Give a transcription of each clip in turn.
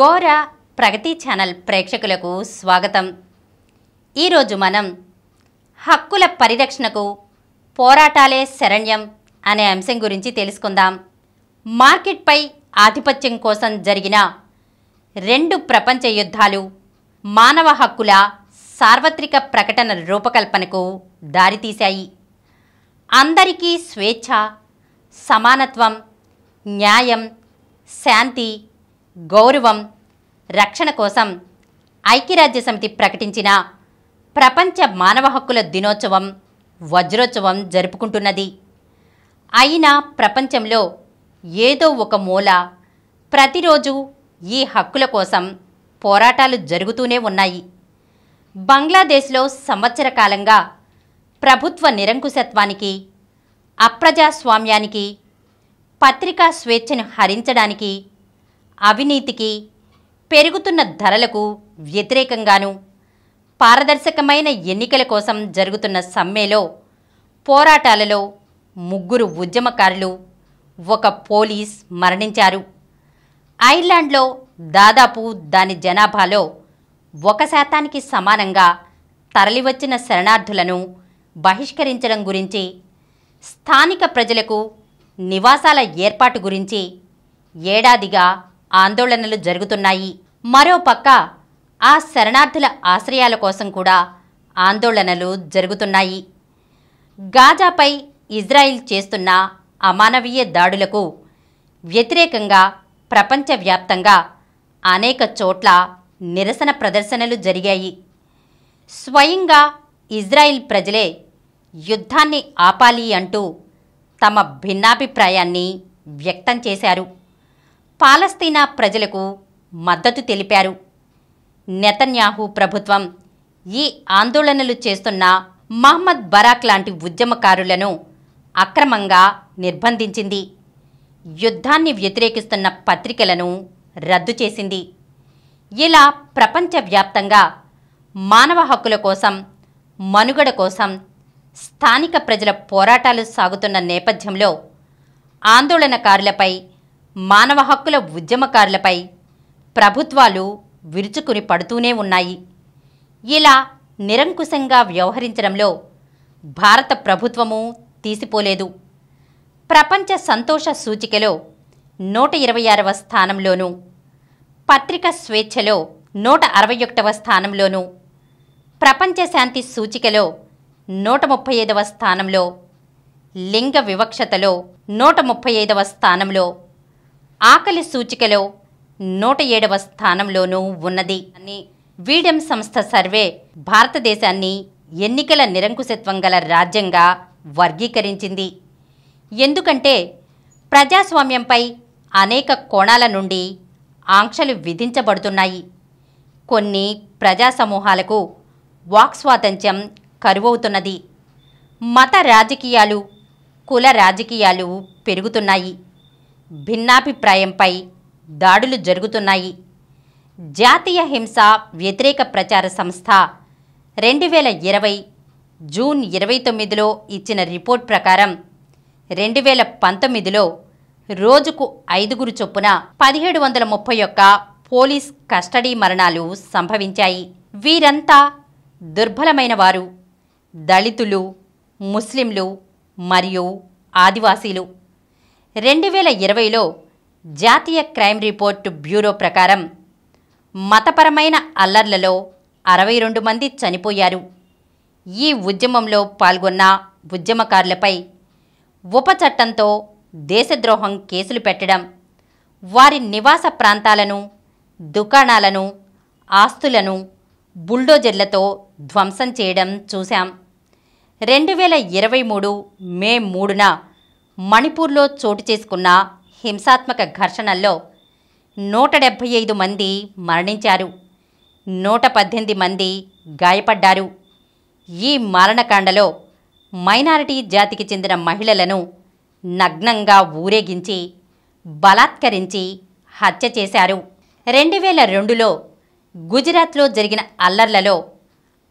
గోర ప్రగతి ఛానల్ ప్రేక్షకులకు స్వాగతం. ఈరోజు మనం హక్కుల పరిరక్షణకు పోరాటాలే శరణ్యం అనే అంశం గురించి తెలుసుకుందాం. మార్కెట్పై ఆధిపత్యం కోసం జరిగిన 2 ప్రపంచ యుద్ధాలు మానవ హక్కుల సార్వత్రిక ప్రకటన రూపకల్పనకు దారితీశాయి. అందరికీ స్వేచ్ఛ, సమానత్వం, న్యాయం, శాంతి, గౌరవం, రక్షణ కోసం ఐక్యరాజ్యసమితి ప్రకటించిన ప్రపంచ మానవ హక్కుల దినోత్సవం, వజ్రోత్సవం జరుపుకుంటున్నది. అయినా ప్రపంచంలో ఏదో ఒక మూల ప్రతిరోజు ఈ హక్కుల కోసం పోరాటాలు జరుగుతూనే ఉన్నాయి. బంగ్లాదేశ్లో సంవత్సర కాలంగా ప్రభుత్వ నిరంకుశత్వానికి, అప్రజాస్వామ్యానికి, పత్రికా స్వేచ్ఛను హరించడానికి, అవినీతికి, పెరుగుతున్న ధరలకు వ్యతిరేకంగాను పారదర్శకమైన ఎన్నికల కోసం జరుగుతున్న సమ్మెలో, పోరాటాలలో 3 ఉద్యమకారులు, 1 పోలీస్ మరణించారు. ఐర్లాండ్లో దాదాపు దాని జనాభాలో 1% సమానంగా తరలివచ్చిన శరణార్థులను బహిష్కరించడం గురించి, స్థానిక ప్రజలకు నివాసాల ఏర్పాటు గురించి ఏడాదిగా ఆందోళనలు జరుగుతున్నాయి. మరోపక్క ఆ శరణార్థుల ఆశ్రయాల కోసం కూడా ఆందోళనలు జరుగుతున్నాయి. గాజాపై ఇజ్రాయిల్ చేస్తున్న అమానవీయ దాడులకు వ్యతిరేకంగా ప్రపంచవ్యాప్తంగా అనేక చోట్ల నిరసన ప్రదర్శనలు జరిగాయి. స్వయంగా ఇజ్రాయిల్ ప్రజలే యుద్ధాన్ని ఆపాలి అంటూ తమ భిన్నాభిప్రాయాన్ని వ్యక్తం చేశారు. పాలస్తీనా ప్రజలకు మద్దతు తెలిపారు. నెతన్యాహు ప్రభుత్వం ఈ ఆందోళనలు చేస్తున్న మహమ్మద్ బరాక్ లాంటి ఉద్యమకారులను అక్రమంగా నిర్బంధించింది. యుద్ధాన్ని వ్యతిరేకిస్తున్న పత్రికలను రద్దు చేసింది. ఇలా ప్రపంచవ్యాప్తంగా మానవ హక్కుల కోసం, మనుగడ కోసం స్థానిక ప్రజల పోరాటాలు సాగుతున్న నేపథ్యంలో ఆందోళనకారులపై, మానవ హక్కుల ఉద్యమకారులపై ప్రభుత్వాలు విరుచుకుని పడుతూనే ఉన్నాయి. ఇలా నిరంకుశంగా వ్యవహరించడంలో భారత ప్రభుత్వము తీసిపోలేదు. ప్రపంచ సంతోష సూచికలో 126వ స్థానంలోనూ, పత్రికా స్వేచ్ఛలో 161వ స్థానంలోనూ, ప్రపంచ శాంతి సూచికలో 135వ స్థానంలో, లింగ వివక్షతలో 135వ స్థానంలో, ఆకలి సూచికలో 107వ స్థానంలోనూ ఉన్నది. వీడెం సంస్థ సర్వే భారతదేశాన్ని ఎన్నికల నిరంకుశత్వం గల రాజ్యంగా వర్గీకరించింది. ఎందుకంటే ప్రజాస్వామ్యంపై అనేక కోణాల నుండి ఆంక్షలు విధించబడుతున్నాయి. కొన్ని ప్రజా సమూహాలకు వాక్ స్వాతంత్ర్యం కరువవుతున్నది. మత రాజకీయాలు, కుల రాజకీయాలు పెరుగుతున్నాయి. భిన్నాభిప్రాయంపై దాడులు జరుగుతున్నాయి. జాతీయ హింస వ్యతిరేక ప్రచార సంస్థ 2020 జూన్ 29లో ఇచ్చిన రిపోర్ట్ ప్రకారం 2019లో రోజుకు 5 చొప్పున 1731 పోలీస్ కస్టడీ మరణాలు సంభవించాయి. వీరంతా దుర్బలమైన వారు, దళితులు, ముస్లింలు మరియు ఆదివాసీలు. 2020లో జాతీయ క్రైమ్ రిపోర్ట్ బ్యూరో ప్రకారం మతపరమైన అల్లర్లలో 62 మంది చనిపోయారు. ఈ ఉద్యమంలో పాల్గొన్న ఉద్యమకారులపై ఉపచట్టంతో దేశద్రోహం కేసులు పెట్టడం, వారి నివాస ప్రాంతాలను, దుకాణాలను, ఆస్తులను బుల్డోజర్లతో ధ్వంసం చేయడం చూశాం. 2023 మే 3న మణిపూర్లో చోటు చేసుకున్న హింసాత్మక ఘర్షణల్లో 175 మంది మరణించారు, 118 మంది గాయపడ్డారు. ఈ మారణకాండలో మైనారిటీ జాతికి చెందిన మహిళలను నగ్నంగా ఊరేగించి, బలాత్కరించి హత్య చేశారు. 2002లో గుజరాత్లో జరిగిన అల్లర్లలో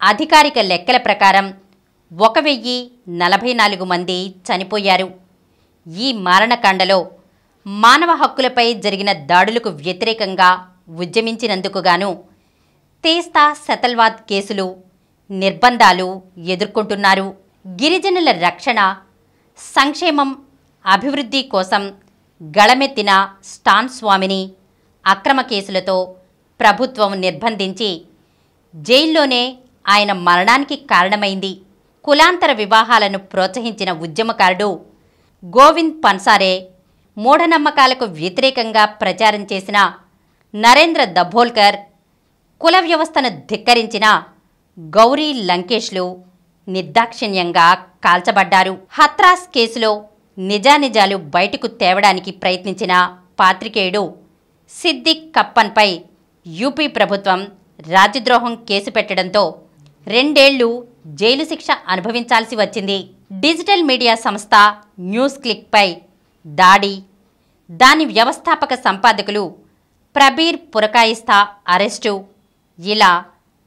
అధికారిక లెక్కల ప్రకారం 1044 మంది చనిపోయారు. ఈ మారణకాండలో మానవ హక్కులపై జరిగిన దాడులకు వ్యతిరేకంగా ఉద్యమించినందుకు గాను తీస్తా సెతల్వాద్ కేసులు, నిర్బంధాలు ఎదుర్కొంటున్నారు. గిరిజనుల రక్షణ, సంక్షేమం, అభివృద్ధి కోసం గళమెత్తిన స్టాన్ స్వామిని అక్రమ కేసులతో ప్రభుత్వం నిర్బంధించి జైల్లోనే ఆయన మరణానికి కారణమైంది. కులాంతర వివాహాలను ప్రోత్సహించిన ఉద్యమకారుడు గోవింద్ పన్సారే, మూఢనమ్మకాలకు వ్యతిరేకంగా ప్రచారం చేసిన నరేంద్ర దభోల్కర్, కుల వ్యవస్థను ధిక్కరించిన గౌరీ లంకేష్లు నిర్దాక్షిణ్యంగా కాల్చబడ్డారు. హత్రాస్ కేసులో నిజానిజాలు బయటకు తేవడానికి ప్రయత్నించిన పాత్రికేయుడు సిద్దిక్ కప్పన్పై యూపీ ప్రభుత్వం రాజ్యద్రోహం కేసు పెట్టడంతో 2 ఏళ్లు జైలు శిక్ష అనుభవించాల్సి వచ్చింది. డిజిటల్ మీడియా సంస్థ న్యూస్ క్లిక్పై దాడి, దాని వ్యవస్థాపక సంపాదకులు ప్రబీర్ పురకాయిస్తా అరెస్టు, ఇలా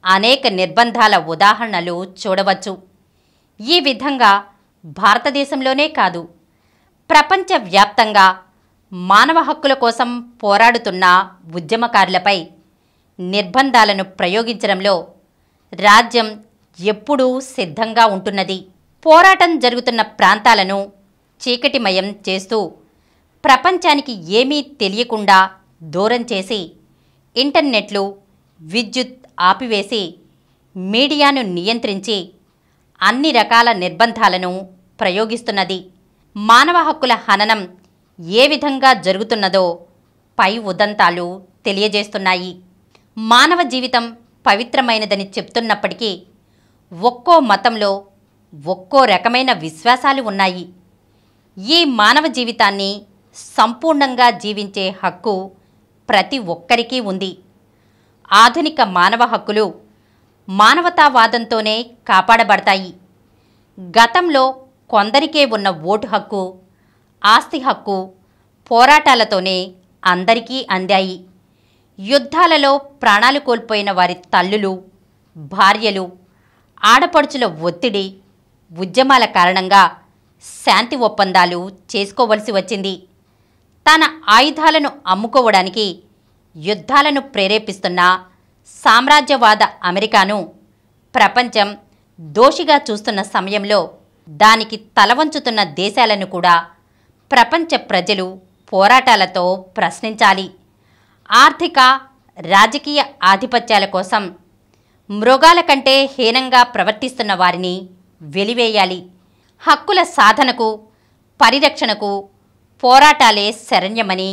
అనేక నిర్బంధాల ఉదాహరణలు చూడవచ్చు. ఈ విధంగా భారతదేశంలోనే కాదు, ప్రపంచవ్యాప్తంగా మానవ హక్కుల కోసం పోరాడుతున్న ఉద్యమకారులపై నిర్బంధాలను ప్రయోగించడంలో రాజ్యం ఎప్పుడూ సిద్ధంగా ఉంటున్నది. పోరాటం జరుగుతున్న ప్రాంతాలను చీకటిమయం చేస్తూ ప్రపంచానికి ఏమీ తెలియకుండా దూరం చేసి ఇంటర్నెట్లు, విద్యుత్ ఆపివేసి మీడియాను నియంత్రించి అన్ని రకాల నిర్బంధాలను ప్రయోగిస్తున్నది. మానవ హక్కుల హననం ఏ విధంగా జరుగుతున్నదో పై ఉదంతాలు తెలియజేస్తున్నాయి. మానవ జీవితం పవిత్రమైనదని చెప్తున్నప్పటికీ ఒక్కో మతంలో ఒక్కో రకమైన విశ్వాసాలు ఉన్నాయి. ఈ మానవ జీవితాన్ని సంపూర్ణంగా జీవించే హక్కు ప్రతి ఒక్కరికీ ఉంది. ఆధునిక మానవ హక్కులు మానవతావాదంతోనే కాపాడబడతాయి. గతంలో కొందరికే ఉన్న ఓటు హక్కు, ఆస్తి హక్కు పోరాటాలతోనే అందరికీ అందాయి. యుద్ధాలలో ప్రాణాలు కోల్పోయిన వారి తల్లులు, భార్యలు, ఆడపడుచుల ఒత్తిడి, ఉద్యమాల కారణంగా శాంతి ఒప్పందాలు చేసుకోవలసి వచ్చింది. తన ఆయుధాలను అమ్ముకోవడానికి యుద్ధాలను ప్రేరేపిస్తున్న సామ్రాజ్యవాద అమెరికాను ప్రపంచం దోషిగా చూస్తున్న సమయంలో దానికి తలవంచుతున్న దేశాలను కూడా ప్రపంచ ప్రజలు పోరాటాలతో ప్రశ్నించాలి. ఆర్థిక, రాజకీయ ఆధిపత్యాల కోసం మృగాల కంటే హీనంగా ప్రవర్తిస్తున్న వారిని వెలివేయాలి. హక్కుల సాధనకు, పరిరక్షణకు పోరాటాలే శరణ్యమని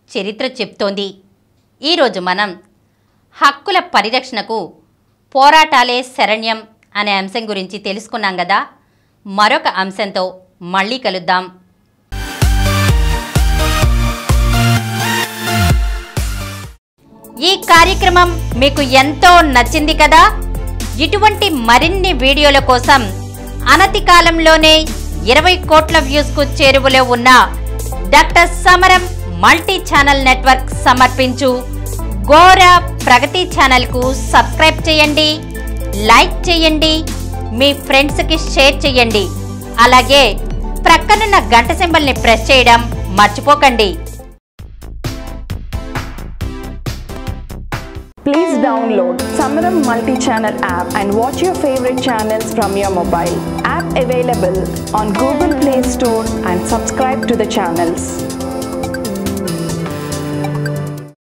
చరిత్ర చెప్తోంది. ఈరోజు మనం హక్కుల పరిరక్షణకు పోరాటాలే శరణ్యం అనే అంశం గురించి తెలుసుకున్నాం కదా. మరొక అంశంతో మళ్ళీ కలుద్దాం. ఈ కార్యక్రమం మీకు ఎంతో నచ్చింది కదా. ఇటువంటి మరిన్ని వీడియోల కోసం అనతి కాలంలోనే 20 కోట్ల వ్యూస్కు చేరువలో ఉన్న డాక్టర్ సమరం మల్టీ ఛానల్ నెట్వర్క్ సమర్పించు గోరా ప్రగతి ఛానల్కు సబ్స్క్రైబ్ చేయండి, లైక్ చేయండి, మీ ఫ్రెండ్స్కి షేర్ చేయండి. అలాగే ప్రక్కనున్న గంట సింబల్ని ప్రెస్ చేయడం మర్చిపోకండి. Please download Samaram multi-channel app and watch your favorite channels from your mobile. App available on Google Play Store and subscribe to the channels.